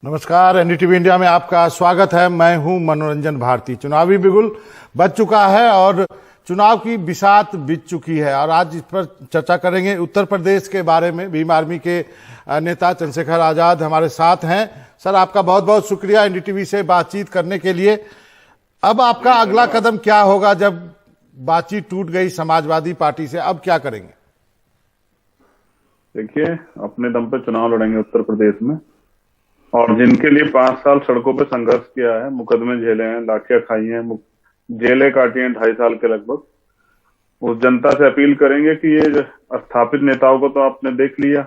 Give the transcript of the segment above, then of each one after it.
नमस्कार, NDTV India में आपका स्वागत है। मैं हूं मनोरंजन भारती। चुनावी बिगुल बज चुका है और चुनाव की बिसात बीत चुकी है और आज इस पर चर्चा करेंगे। उत्तर प्रदेश के बारे में भीम आर्मी के नेता चंद्रशेखर आजाद हमारे साथ हैं। सर, आपका बहुत बहुत शुक्रिया एनडीटीवी से बातचीत करने के लिए। अब आपका अगला कदम क्या होगा जब बातचीत टूट गई समाजवादी पार्टी से? अब क्या करेंगे? देखिए, अपने दम पे चुनाव लड़ेंगे उत्तर प्रदेश में, और जिनके लिए 5 साल सड़कों पे संघर्ष किया है, मुकदमे झेले हैं, लाठियां खाई हैं, जेलें काटी हैं 2.5 साल के लगभग, उस जनता से अपील करेंगे कि ये स्थापित नेताओं को तो आपने देख लिया।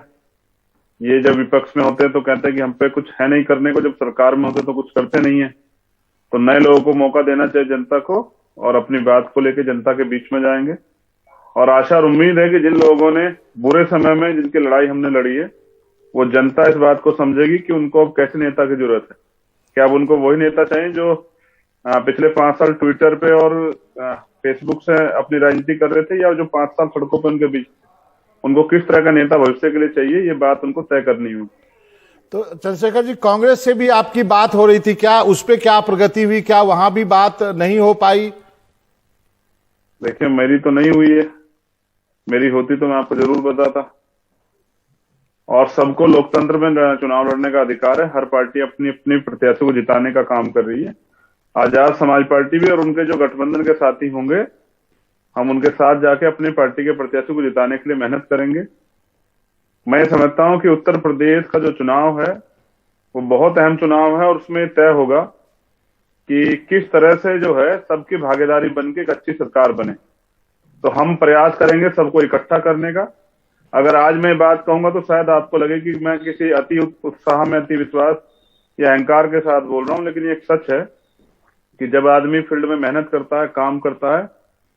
ये जब विपक्ष में होते हैं तो कहते हैं कि हम पे कुछ है नहीं करने को, जब सरकार में होते तो कुछ करते नहीं है। तो नए लोगों को मौका देना चाहिए जनता को, और अपनी बात को लेकर जनता के बीच में जाएंगे। और आशा और उम्मीद है कि जिन लोगों ने बुरे समय में जिनकी लड़ाई हमने लड़ी है, वो जनता इस बात को समझेगी कि उनको अब कैसे नेता की जरूरत है। क्या अब उनको वही नेता चाहिए जो पिछले 5 साल ट्विटर पे और फेसबुक से अपनी राजनीति कर रहे थे, या जो 5 साल सड़कों पे उनके बीच? उनको किस तरह का नेता भविष्य के लिए चाहिए, ये बात उनको तय करनी होगी। तो चंद्रशेखर जी, कांग्रेस से भी आपकी बात हो रही थी, क्या उस पर क्या प्रगति हुई? क्या वहां भी बात नहीं हो पाई? देखिए, मेरी तो नहीं हुई है। मेरी होती तो मैं आपको जरूर बताता। और सबको लोकतंत्र में चुनाव लड़ने का अधिकार है। हर पार्टी अपनी अपनी प्रत्याशी को जिताने का काम कर रही है। आजाद समाज पार्टी भी और उनके जो गठबंधन के साथी होंगे, हम उनके साथ जाके अपनी पार्टी के प्रत्याशी को जिताने के लिए मेहनत करेंगे। मैं समझता हूं कि उत्तर प्रदेश का जो चुनाव है वो बहुत अहम चुनाव है, और उसमें तय होगा कि किस तरह से जो है सबकी भागीदारी बन के एक अच्छी सरकार बने। तो हम प्रयास करेंगे सबको इकट्ठा करने का। अगर आज मैं बात कहूंगा तो शायद आपको लगे कि मैं किसी अति उत्साह में, अति विश्वास या अहंकार के साथ बोल रहा हूं, लेकिन ये एक सच है कि जब आदमी फील्ड में मेहनत करता है, काम करता है।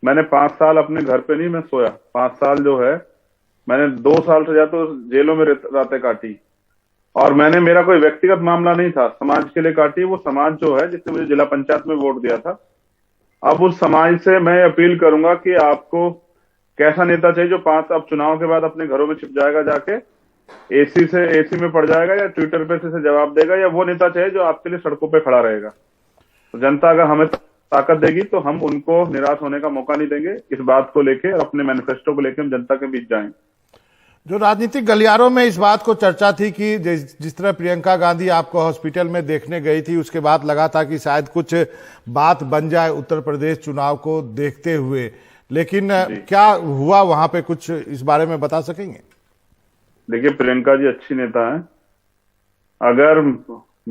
मैंने 5 साल अपने घर पे नहीं मैं सोया। 5 साल जो है, मैंने 2 साल से ज्यादा तो जेलों में रातें काटी। और मैंने, मेरा कोई व्यक्तिगत मामला नहीं था, समाज के लिए काटी। वो समाज जो है जिसने मुझे जिला पंचायत में वोट दिया था, अब उस समाज से मैं अपील करूंगा कि आपको कैसा नेता चाहिए जो अब चुनाव के बाद अपने घरों में छिप जाएगा, जाके एसी में पड़ जाएगा, या ट्विटर पे से जवाब देगा, या वो नेता चाहिए जो आपके लिए सड़कों पे खड़ा रहेगा। तो जनता अगर हमें ताकत देगी तो हम उनको निराश होने का मौका नहीं देंगे। इस बात को लेके और अपने मैनिफेस्टो को लेके हम जनता के बीच जाएंगे। जो राजनीतिक गलियारों में इस बात को चर्चा थी कि जिस तरह प्रियंका गांधी आपको हॉस्पिटल में देखने गई थी, उसके बाद लगा था कि शायद कुछ बात बन जाए उत्तर प्रदेश चुनाव को देखते हुए, लेकिन क्या हुआ वहां पे? कुछ इस बारे में बता सकेंगे? देखिए, प्रियंका जी अच्छी नेता है। अगर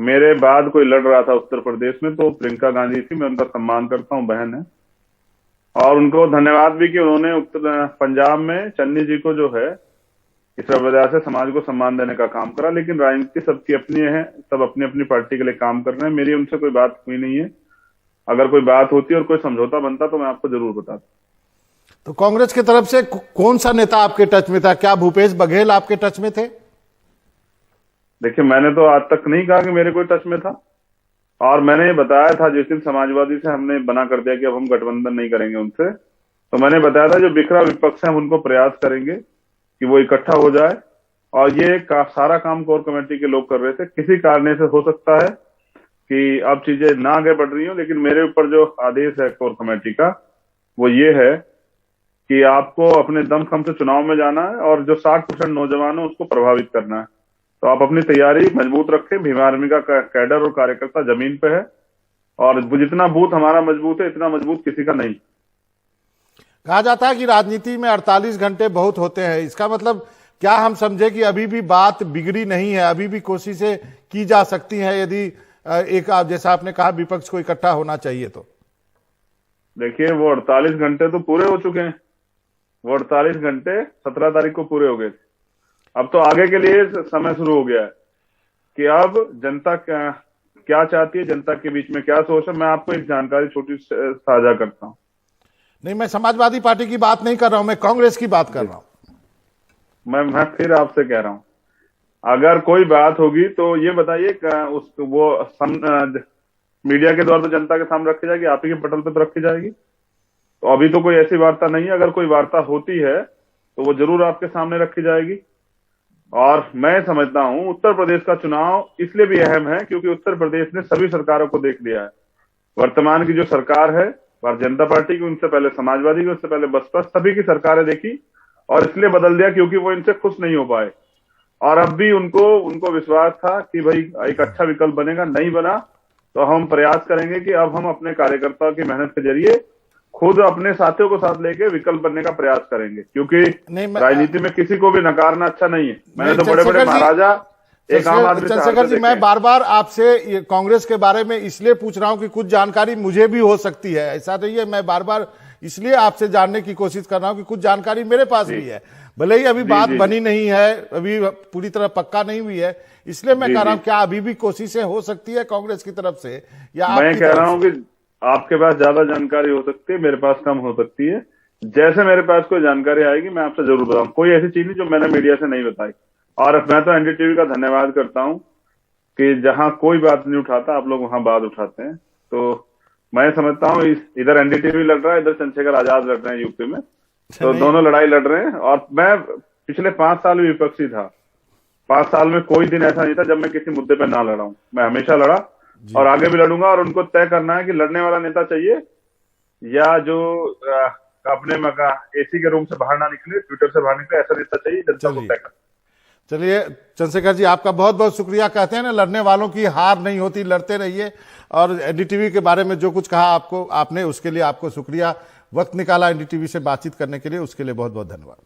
मेरे बाद कोई लड़ रहा था उत्तर प्रदेश में तो प्रियंका गांधी थी। मैं उनका सम्मान करता हूं, बहन है। और उनको धन्यवाद भी कि उन्होंने उत्तर पंजाब में चन्नी जी को जो है इस वजह से समाज को सम्मान देने का काम करा। लेकिन राजनीति सबकी अपनी है, सब अपनी अपनी पार्टी के लिए काम कर रहे हैं। मेरी उनसे कोई बात हुई नहीं है। अगर कोई बात होती और कोई समझौता बनता तो मैं आपको जरूर बताता। तो कांग्रेस की तरफ से कौन सा नेता आपके टच में था? क्या भूपेश बघेल आपके टच में थे? देखिए, मैंने तो आज तक नहीं कहा कि मेरे कोई टच में था। और मैंने ये बताया था जिस दिन समाजवादी से हमने बना कर दिया कि अब हम गठबंधन नहीं करेंगे उनसे, तो मैंने बताया था जो बिखरा विपक्ष है हम उनको प्रयास करेंगे कि वो इकट्ठा हो जाए। और ये सारा काम कोर कमेटी के लोग कर रहे थे। किसी कारण से हो सकता है कि अब चीजें ना आगे बढ़ रही हो, लेकिन मेरे ऊपर जो आदेश है कोर कमेटी का वो ये है कि आपको अपने दमखम से चुनाव में जाना है, और जो 60% नौजवान है उसको प्रभावित करना है। तो आप अपनी तैयारी मजबूत रखें। भीम आर्मी का कैडर और कार्यकर्ता जमीन पे है, और जितना बूथ हमारा मजबूत है, इतना मजबूत किसी का नहीं। कहा जाता है कि राजनीति में 48 घंटे बहुत होते हैं। इसका मतलब क्या हम समझे कि अभी भी बात बिगड़ी नहीं है, अभी भी कोशिशें की जा सकती हैं यदि एक, जैसा आपने कहा, विपक्ष को इकट्ठा होना चाहिए? तो देखिए, वो 48 घंटे तो पूरे हो चुके हैं। वो 48 घंटे 17 तारीख को पूरे हो गए थे। अब तो आगे के लिए समय शुरू हो गया है कि अब जनता क्या चाहती है, जनता के बीच में क्या सोच है। मैं आपको एक जानकारी छोटी साझा करता हूं। नहीं, मैं समाजवादी पार्टी की बात नहीं कर रहा हूं, मैं कांग्रेस की बात कर रहा हूं। मैं फिर आपसे कह रहा हूं, अगर कोई बात होगी तो ये बताइए, मीडिया के द्वारा तो जनता के सामने रखी जाएगी, आप ही के पटल पे तो रखी जाएगी। तो अभी तो कोई ऐसी वार्ता नहीं है। अगर कोई वार्ता होती है तो वो जरूर आपके सामने रखी जाएगी। और मैं समझता हूं उत्तर प्रदेश का चुनाव इसलिए भी अहम है क्योंकि उत्तर प्रदेश ने सभी सरकारों को देख लिया है। वर्तमान की जो सरकार है, भारतीय जनता पार्टी की, उनसे पहले समाजवादी की, उससे पहले बसपा, सभी की सरकारें देखी और इसलिए बदल दिया क्योंकि वो इनसे खुश नहीं हो पाए। और अब भी उनको विश्वास था कि भाई एक अच्छा विकल्प बनेगा, नहीं बना तो हम प्रयास करेंगे कि अब हम अपने कार्यकर्ताओं की मेहनत के जरिए खुद अपने साथियों को साथ लेके विकल्प बनने का प्रयास करेंगे, क्योंकि राजनीति में किसी को भी नकारना अच्छा नहीं है। मैंने तो बड़े बड़े महाराजा एक आम आदमी चंद्रशेखर जी, मैं बार बार आपसे कांग्रेस के बारे में इसलिए पूछ रहा हूं कि कुछ जानकारी मुझे भी हो सकती है, ऐसा नहीं है। मैं बार बार इसलिए आपसे जानने की कोशिश कर रहा हूं कि कुछ जानकारी मेरे पास भी है, भले ही अभी बात बनी नहीं है, अभी पूरी तरह पक्का नहीं हुई है, इसलिए मैं कह रहा हूं क्या अभी भी कोशिशें हो सकती है कांग्रेस की तरफ से, या मैं कह रहा हूं कि आपके पास ज्यादा जानकारी हो सकती है, मेरे पास कम हो सकती है। जैसे मेरे पास कोई जानकारी आएगी मैं आपसे जरूर बताऊं। कोई ऐसी चीज नहीं जो मैंने मीडिया से नहीं बताई। और मैं तो एनडीटीवी का धन्यवाद करता हूं कि जहां कोई बात नहीं उठाता आप लोग वहां बात उठाते हैं। तो मैं समझता हूं इधर एनडीटीवी लड़ रहा है, इधर चंद्रशेखर आजाद लड़ रहे हैं यूपी में, तो दोनों लड़ाई लड़ रहे हैं। और मैं पिछले 5 साल में विपक्षी था, 5 साल में कोई दिन ऐसा नहीं था जब मैं किसी मुद्दे पर ना लड़ा हूं। मैं हमेशा लड़ा और आगे भी लड़ूंगा। और उनको तय करना है कि लड़ने वाला नेता चाहिए या जो अपने एसी के रूम से बाहर ना निकले, ट्विटर से बाहर निकले, ऐसा नेता चाहिए जनता को तय करना। चलिए चंद्रशेखर जी, आपका बहुत बहुत शुक्रिया। कहते हैं ना, लड़ने वालों की हार नहीं होती, लड़ते रहिए। और एनडीटीवी के बारे में जो कुछ कहा आपने उसके लिए आपको शुक्रिया। वक्त निकाला एनडीटीवी से बातचीत करने के लिए, उसके लिए बहुत बहुत धन्यवाद।